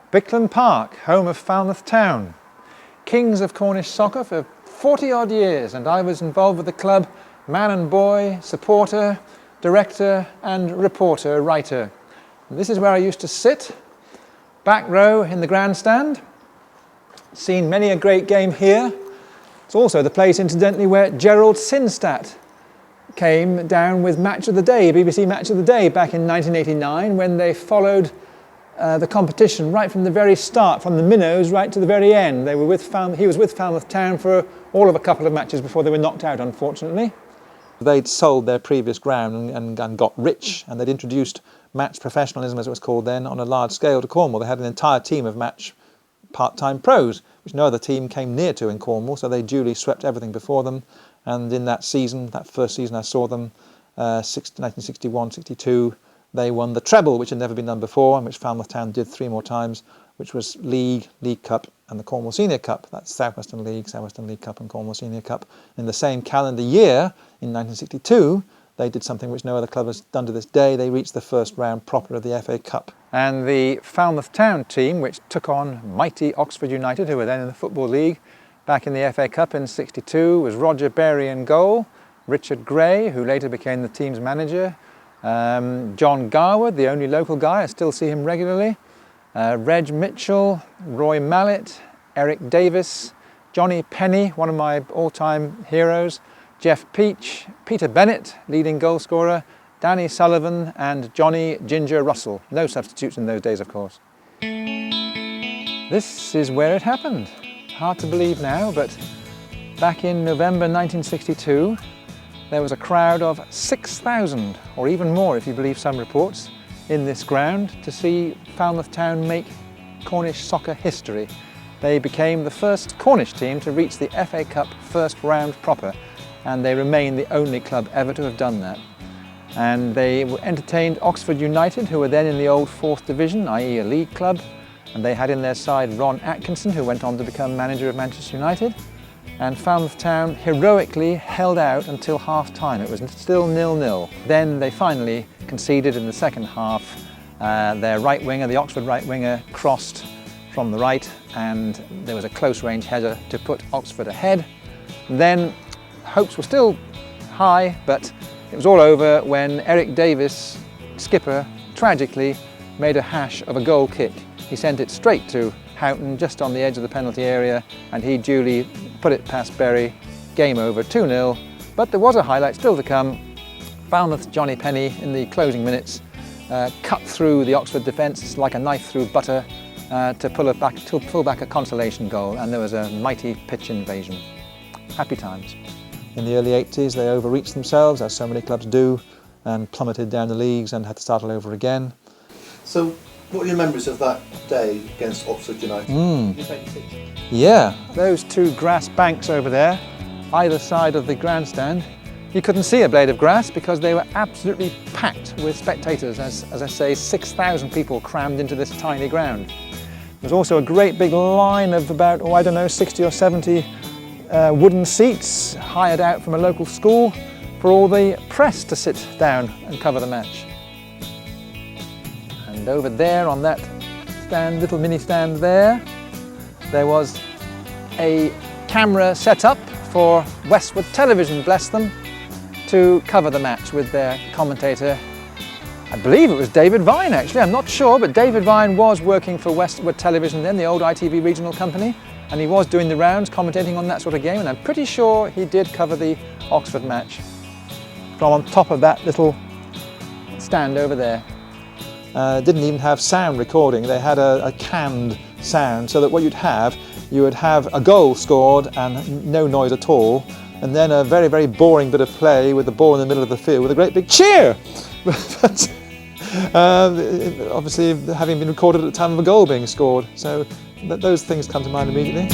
Bickland Park, home of Falmouth Town. Kings of Cornish soccer for 40 odd years, and I was involved with the club, man and boy, supporter, director and reporter, writer. And this is where I used to sit, back row in the grandstand. Seen many a great game here. It's also the place, incidentally, where Gerald Sinstadt came down with Match of the Day, BBC Match of the Day, back in 1989, when they followed the competition right from the very start, from the minnows right to the very end. He was with Falmouth Town for all of a couple of matches before they were knocked out, unfortunately. They'd sold their previous ground and got rich, and they'd introduced match professionalism, as it was called then, on a large scale to Cornwall. They had an entire team of match part-time pros, which no other team came near to in Cornwall, so they duly swept everything before them. And in that season, that first season I saw them, 1961-62, they won the treble, which had never been done before, and which Falmouth Town did 3 more times, which was League Cup and the Cornwall Senior Cup. That's Southwestern League Cup and Cornwall Senior Cup. In the same calendar year, in 1962, they did something which no other club has done to this day. They reached the first round proper of the FA Cup. And the Falmouth Town team, which took on mighty Oxford United, who were then in the Football League, back in the FA Cup in 62, was Roger Berry in goal, Richard Gray, who later became the team's manager, John Garwood, the only local guy, I still see him regularly, Reg Mitchell, Roy Mallet, Eric Davis, Johnny Penny, one of my all-time heroes, Jeff Peach, Peter Bennett, leading goal scorer, Danny Sullivan and Johnny Ginger Russell. No substitutes in those days, of course. This is where it happened. Hard to believe now, but back in November 1962, there was a crowd of 6,000, or even more if you believe some reports, in this ground to see Falmouth Town make Cornish soccer history. They became the first Cornish team to reach the FA Cup first round proper, and they remain the only club ever to have done that. And they entertained Oxford United, who were then in the old 4th division, i.e. a league club, and they had in their side Ron Atkinson, who went on to become manager of Manchester United. And Falmouth Town heroically held out until half-time. It was still 0-0. Then they finally conceded in the second half. Their right winger, the Oxford right winger, crossed from the right, and there was a close-range header to put Oxford ahead. Then hopes were still high, but it was all over when Eric Davis, skipper, tragically made a hash of a goal kick. He sent it straight to Houghton, just on the edge of the penalty area, and he duly put it past Berry. Game over, 2-0. But there was a highlight still to come. Falmouth Johnny Penny, in the closing minutes, cut through the Oxford defence like a knife through butter to pull back a consolation goal, and there was a mighty pitch invasion. Happy times. In the early 80s, they overreached themselves, as so many clubs do, and plummeted down the leagues and had to start all over again. So, what are your memories of that day against Oxford United? Yeah, those 2 grass banks over there, either side of the grandstand, you couldn't see a blade of grass because they were absolutely packed with spectators. As I say, 6,000 people crammed into this tiny ground. There's also a great big line of about, 60 or 70 wooden seats hired out from a local school for all the press to sit down and cover the match. And over there on that stand, little mini stand there was a camera set up for Westward Television, bless them, to cover the match with their commentator. I believe it was David Vine, actually, I'm not sure, but David Vine was working for Westward Television then, the old ITV regional company, and he was doing the rounds, commentating on that sort of game, and I'm pretty sure he did cover the Oxford match from on top of that little stand over there. Didn't even have sound recording. They had a canned sound, so that what you would have a goal scored and no noise at all, and then a very, very boring bit of play with the ball in the middle of the field with a great big cheer. But obviously having been recorded at the time of a goal being scored, so those things come to mind immediately.